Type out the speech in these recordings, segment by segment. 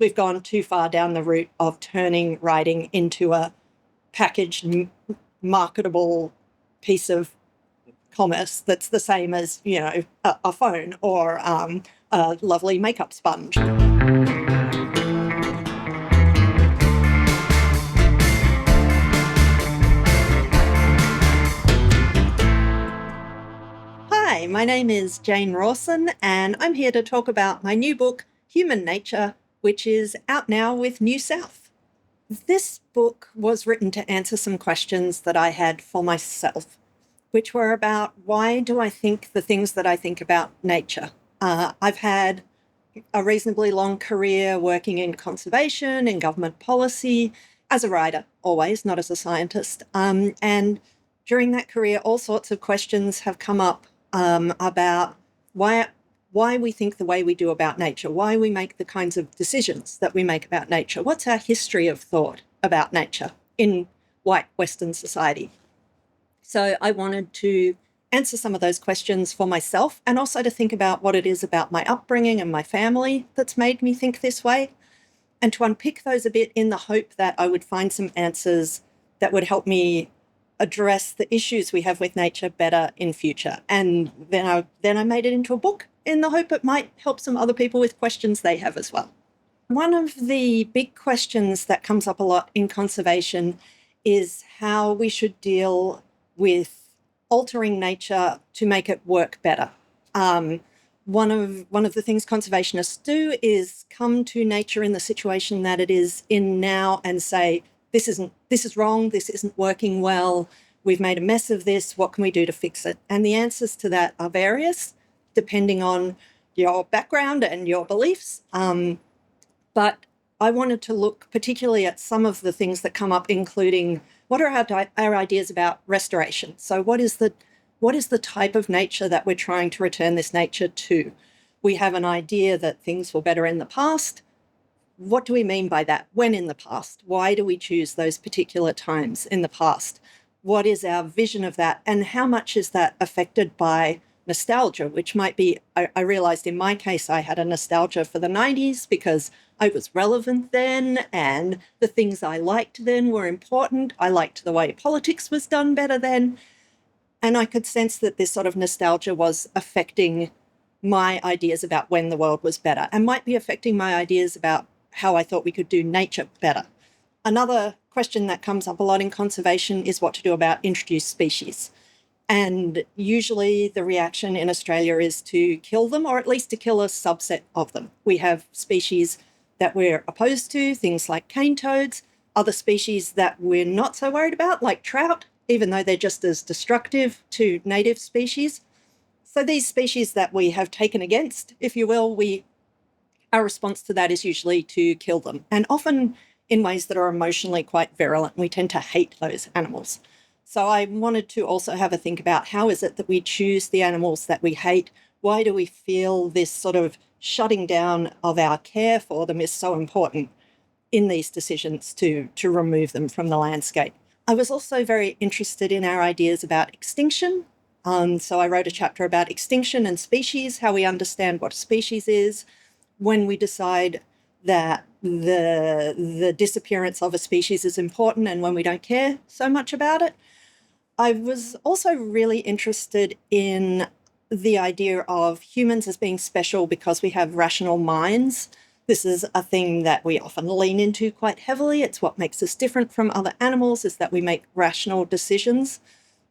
we've gone too far down the route of turning writing into a packaged, marketable piece of commerce that's the same as, a phone or a lovely makeup sponge. Hi, my name is Jane Rawson, and I'm here to talk about my new book, Human Nature, which is out now with NewSouth. This book was written to answer some questions that I had for myself, which were about why do I think the things that I think about nature? I've had a reasonably long career working in conservation, in government policy, as a writer, always, not as a scientist. And during that career, all sorts of questions have come up about why we think the way we do about nature, why we make the kinds of decisions that we make about nature. What's our history of thought about nature in white Western society? So I wanted to answer some of those questions for myself and also to think about what it is about my upbringing and my family that's made me think this way, and to unpick those a bit in the hope that I would find some answers that would help me address the issues we have with nature better in future. And then I made it into a book in the hope it might help some other people with questions they have as well. One of the big questions that comes up a lot in conservation is how we should deal with altering nature to make it work better. One of the things conservationists do is come to nature in the situation that it is in now and say, this is wrong, this isn't working well, we've made a mess of this, what can we do to fix it? And the answers to that are various, depending on your background and your beliefs. But I wanted to look particularly at some of the things that come up, including what are our ideas about restoration? So what is the type of nature that we're trying to return this nature to? We have an idea that things were better in the past. What do we mean by that? When in the past? Why do we choose those particular times in the past? What is our vision of that? And how much is that affected by nostalgia, which might be, I realized in my case, I had a nostalgia for the 90s because I was relevant then and the things I liked then were important. I liked the way politics was done better then. And I could sense that this sort of nostalgia was affecting my ideas about when the world was better and might be affecting my ideas about how I thought we could do nature better. Another question that comes up a lot in conservation is what to do about introduced species. And usually the reaction in Australia is to kill them, or at least to kill a subset of them. We have species that we're opposed to, things like cane toads, other species that we're not so worried about, like trout, even though they're just as destructive to native species. So these species that we have taken against, if you will, our response to that is usually to kill them, and often in ways that are emotionally quite virulent. We tend to hate those animals. So I wanted to also have a think about how is it that we choose the animals that we hate? Why do we feel this sort of shutting down of our care for them is so important in these decisions to remove them from the landscape? I was also very interested in our ideas about extinction. So I wrote a chapter about extinction and species, how we understand what a species is, when we decide that the disappearance of a species is important and when we don't care so much about it. I was also really interested in the idea of humans as being special because we have rational minds. This is a thing that we often lean into quite heavily. It's what makes us different from other animals, is that we make rational decisions.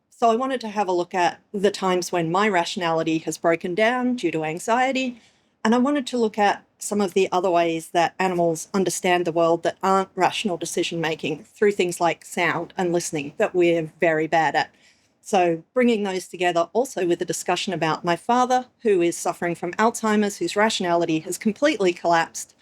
So I wanted to have a look at the times when my rationality has broken down due to anxiety. And I wanted to look at some of the other ways that animals understand the world that aren't rational decision-making through things like sound and listening that we're very bad at. So bringing those together also with a discussion about my father, who is suffering from Alzheimer's, whose rationality has completely collapsed.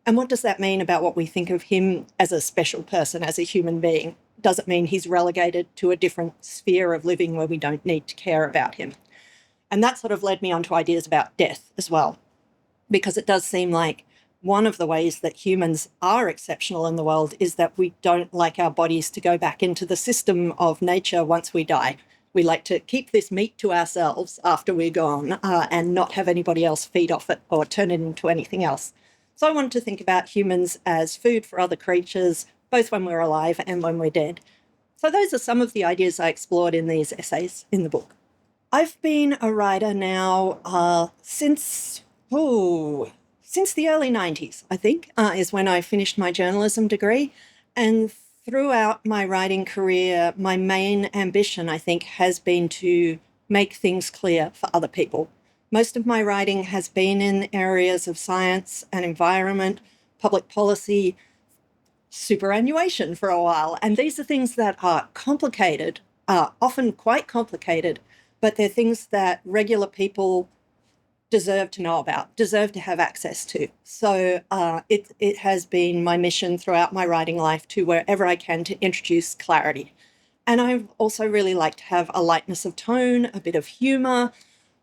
And what does that mean about what we think of him as a special person, as a human being? Does it mean he's relegated to a different sphere of living where we don't need to care about him? And that sort of led me on to ideas about death as well, because it does seem like one of the ways that humans are exceptional in the world is that we don't like our bodies to go back into the system of nature once we die. We like to keep this meat to ourselves after we're gone and not have anybody else feed off it or turn it into anything else. So I wanted to think about humans as food for other creatures, both when we're alive and when we're dead. So those are some of the ideas I explored in these essays in the book. I've been a writer now since the early 90s, I think, is when I finished my journalism degree. And throughout my writing career, my main ambition, I think, has been to make things clear for other people. Most of my writing has been in areas of science and environment, public policy, superannuation for a while. And these are things that are complicated, often quite complicated, but they're things that regular people deserve to know about, deserve to have access to. So it has been my mission throughout my writing life to, wherever I can, to introduce clarity. And I also really like to have a lightness of tone, a bit of humour.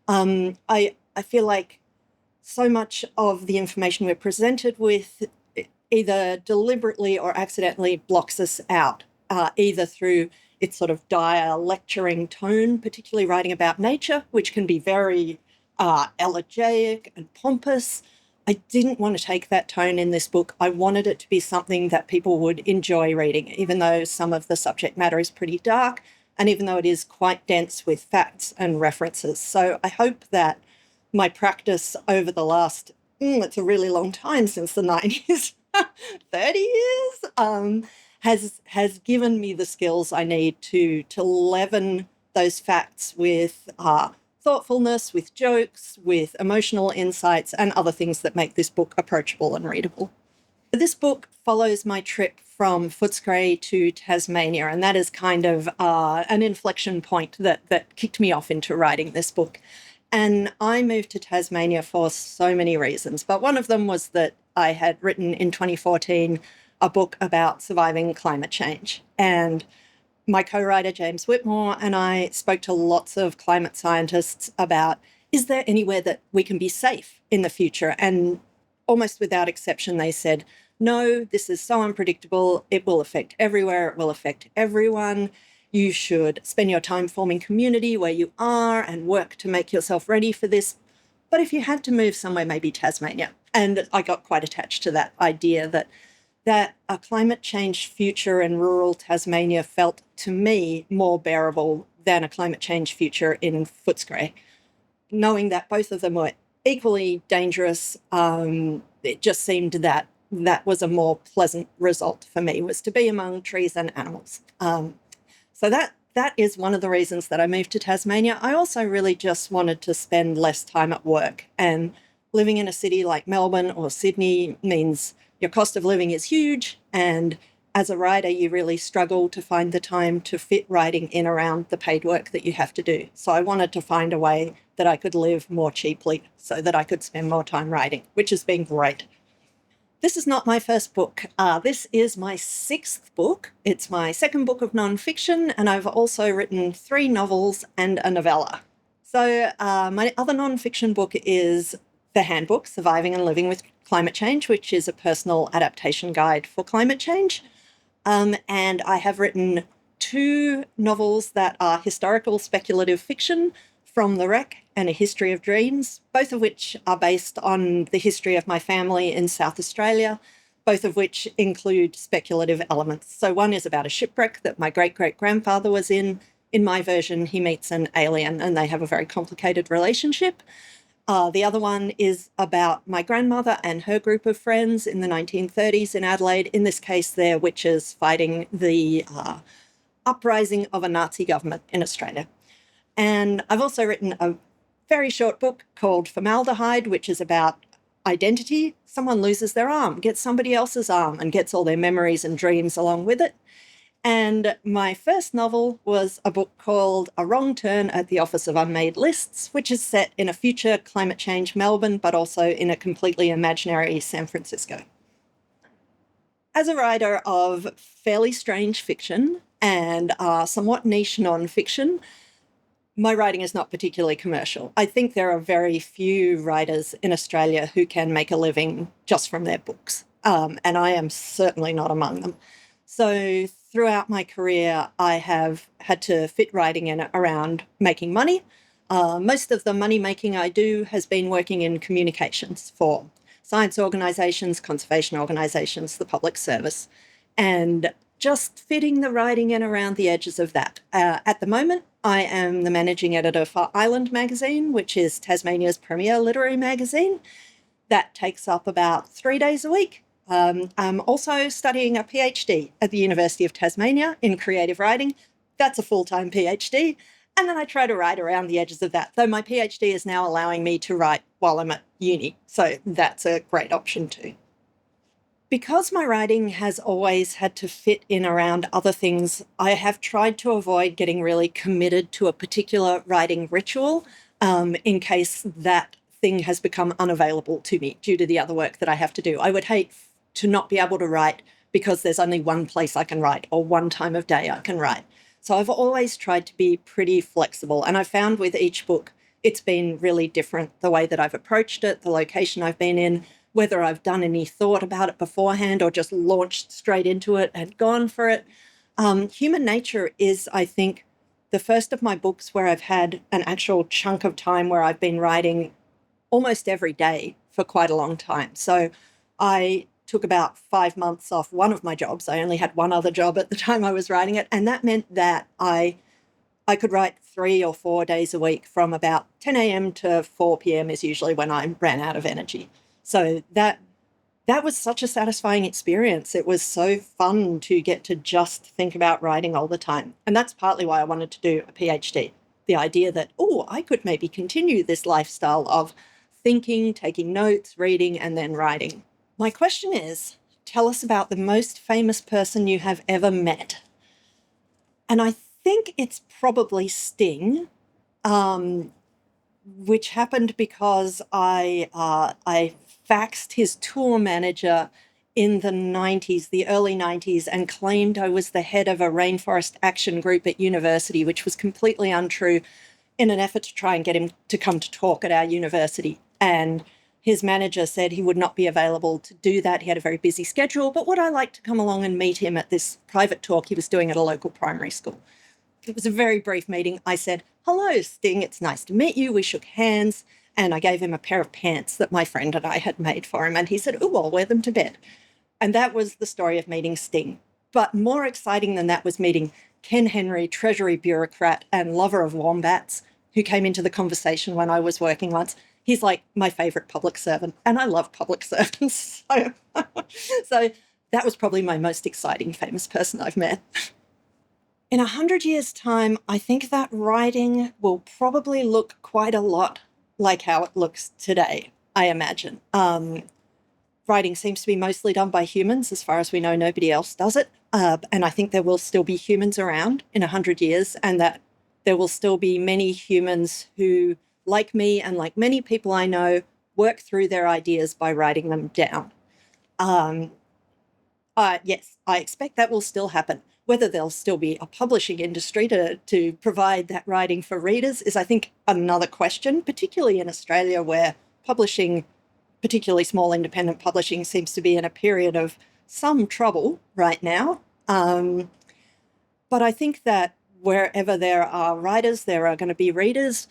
I feel like so much of the information we're presented with either deliberately or accidentally blocks us out, either through its sort of dire lecturing tone, particularly writing about nature, which can be very elegiac and pompous. I didn't want to take that tone in this book. I wanted it to be something that people would enjoy reading, even though some of the subject matter is pretty dark, and even though it is quite dense with facts and references. So I hope that my practice over the last, it's a really long time since the 90s, 30 years, has given me the skills I need to leaven those facts with thoughtfulness, with jokes, with emotional insights, and other things that make this book approachable and readable. This book follows my trip from Footscray to Tasmania, and that is kind of an inflection point that kicked me off into writing this book. And I moved to Tasmania for so many reasons, but one of them was that I had written in 2014 a book about surviving climate change. And my co-writer, James Whitmore, and I spoke to lots of climate scientists about, is there anywhere that we can be safe in the future? And almost without exception, they said, no, this is so unpredictable. It will affect everywhere. It will affect everyone. You should spend your time forming community where you are and work to make yourself ready for this. But if you had to move somewhere, maybe Tasmania. And I got quite attached to that idea that a climate change future in rural Tasmania felt, to me, more bearable than a climate change future in Footscray. Knowing that both of them were equally dangerous, it just seemed that was a more pleasant result for me, was to be among trees and animals. So that is one of the reasons that I moved to Tasmania. I also really just wanted to spend less time at work, and living in a city like Melbourne or Sydney means your cost of living is huge, and as a writer, you really struggle to find the time to fit writing in around the paid work that you have to do. So I wanted to find a way that I could live more cheaply so that I could spend more time writing, which has been great. This is not my first book. This is my sixth book. It's my second book of nonfiction, and I've also written 3 novels and a novella. So my other nonfiction book is The Handbook, Surviving and Living with Climate Change, which is a personal adaptation guide for climate change. And I have written 2 novels that are historical speculative fiction, From the Wreck and A History of Dreams, both of which are based on the history of my family in South Australia, both of which include speculative elements. So one is about a shipwreck that my great-great-grandfather was in. In my version, he meets an alien and they have a very complicated relationship. The other one is about my grandmother and her group of friends in the 1930s in Adelaide. In this case, they're witches fighting the uprising of a Nazi government in Australia. And I've also written a very short book called Formaldehyde, which is about identity. Someone loses their arm, gets somebody else's arm, and gets all their memories and dreams along with it. And my first novel was a book called A Wrong Turn at the Office of Unmade Lists, which is set in a future climate change Melbourne, but also in a completely imaginary San Francisco. As a writer of fairly strange fiction and somewhat niche nonfiction, my writing is not particularly commercial. I think there are very few writers in Australia who can make a living just from their books, and I am certainly not among them. So throughout my career, I have had to fit writing in around making money. Most of the money making I do has been working in communications for science organisations, conservation organisations, the public service, and just fitting the writing in around the edges of that. At the moment, I am the managing editor for Island magazine, which is Tasmania's premier literary magazine. That takes up about 3 days a week. I'm also studying a PhD at the University of Tasmania in creative writing. That's a full-time PhD. And then I try to write around the edges of that, though my PhD is now allowing me to write while I'm at uni. So that's a great option too. Because my writing has always had to fit in around other things, I have tried to avoid getting really committed to a particular writing ritual in case that thing has become unavailable to me due to the other work that I have to do. I would hate to not be able to write because there's only one place I can write or one time of day I can write. So I've always tried to be pretty flexible. And I found with each book, it's been really different, the way that I've approached it, the location I've been in, whether I've done any thought about it beforehand or just launched straight into it and gone for it. Human Nature is, I think, the first of my books where I've had an actual chunk of time where I've been writing almost every day for quite a long time. So I took about 5 months off one of my jobs. I only had one other job at the time I was writing it. And that meant that I could write 3 or 4 days a week from about 10 a.m. to 4 p.m. is usually when I ran out of energy. So that was such a satisfying experience. It was so fun to get to just think about writing all the time. And that's partly why I wanted to do a PhD. The idea that, I could maybe continue this lifestyle of thinking, taking notes, reading, and then writing. My question is, tell us about the most famous person you have ever met. And I think it's probably Sting, which happened because I faxed his tour manager in the 90s, the early 90s, and claimed I was the head of a rainforest action group at university, which was completely untrue, in an effort to try and get him to come to talk at our university. And his manager said he would not be available to do that. He had a very busy schedule, but would I like to come along and meet him at this private talk he was doing at a local primary school? It was a very brief meeting. I said, "Hello, Sting, it's nice to meet you." We shook hands, and I gave him a pair of pants that my friend and I had made for him. And he said, "I'll wear them to bed." And that was the story of meeting Sting. But more exciting than that was meeting Ken Henry, Treasury bureaucrat and lover of wombats, who came into the conversation when I was working once. He's like my favourite public servant, and I love public servants. So that was probably my most exciting famous person I've met. In 100 years' time, I think that writing will probably look quite a lot like how it looks today, I imagine. Writing seems to be mostly done by humans. As far as we know, nobody else does it. And I think there will still be humans around in 100 years, and that there will still be many humans who, like me and like many people I know, work through their ideas by writing them down. Yes, I expect that will still happen. Whether there'll still be a publishing industry to provide that writing for readers is, I think, another question, particularly in Australia, where publishing, particularly small independent publishing, seems to be in a period of some trouble right now. But I think that wherever there are writers, there are going to be readers.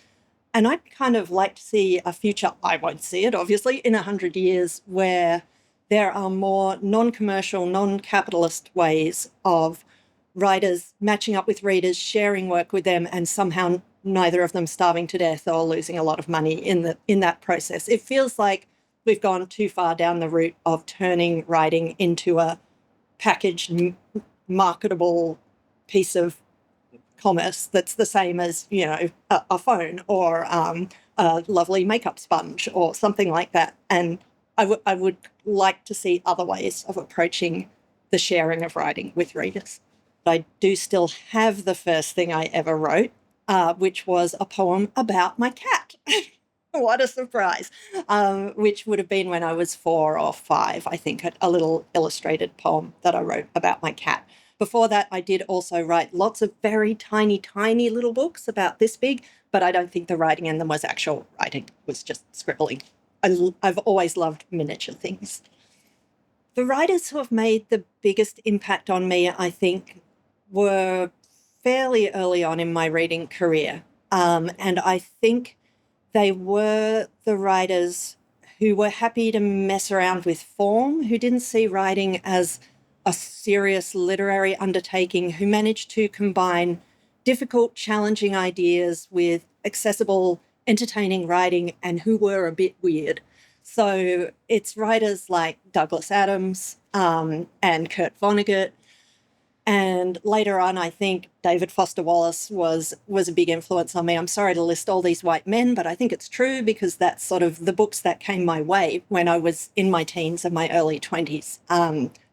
And I'd kind of like to see a future, I won't see it, obviously, in 100 years, where there are more non-commercial, non-capitalist ways of writers matching up with readers, sharing work with them, and somehow neither of them starving to death or losing a lot of money in that process. It feels like we've gone too far down the route of turning writing into a packaged, marketable piece of commerce that's the same as, a phone or a lovely makeup sponge or something like that. And I would like to see other ways of approaching the sharing of writing with readers. I do still have the first thing I ever wrote, which was a poem about my cat. What a surprise. Which would have been when I was 4 or 5, I think, a little illustrated poem that I wrote about my cat. Before that, I did also write lots of very tiny, tiny little books about this big, but I don't think the writing in them was actual writing. It was just scribbling. I've always loved miniature things. The writers who have made the biggest impact on me, I think, were fairly early on in my reading career. And I think they were the writers who were happy to mess around with form, who didn't see writing as a serious literary undertaking, who managed to combine difficult, challenging ideas with accessible, entertaining writing, and who were a bit weird. So it's writers like Douglas Adams and Kurt Vonnegut. And later on, I think David Foster Wallace was a big influence on me. I'm sorry to list all these white men, but I think it's true because that's sort of the books that came my way when I was in my teens and my early 20s,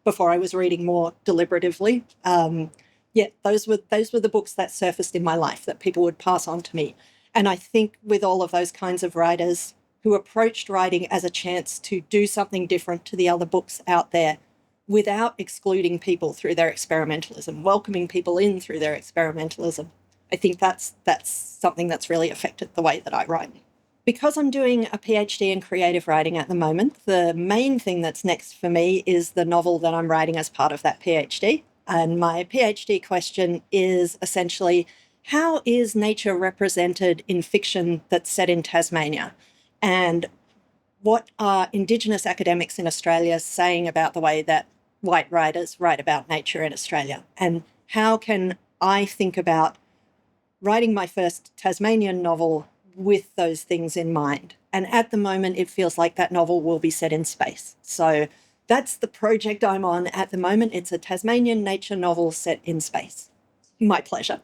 before I was reading more deliberatively. Those were the books that surfaced in my life that people would pass on to me. And I think with all of those kinds of writers who approached writing as a chance to do something different to the other books out there, without excluding people through their experimentalism, welcoming people in through their experimentalism. I think that's something that's really affected the way that I write. Because I'm doing a PhD in creative writing at the moment, the main thing that's next for me is the novel that I'm writing as part of that PhD. And my PhD question is essentially, how is nature represented in fiction that's set in Tasmania? And what are Indigenous academics in Australia saying about the way that white writers write about nature in Australia? And how can I think about writing my first Tasmanian novel with those things in mind? And at the moment, it feels like that novel will be set in space. So that's the project I'm on at the moment. It's a Tasmanian nature novel set in space. My pleasure.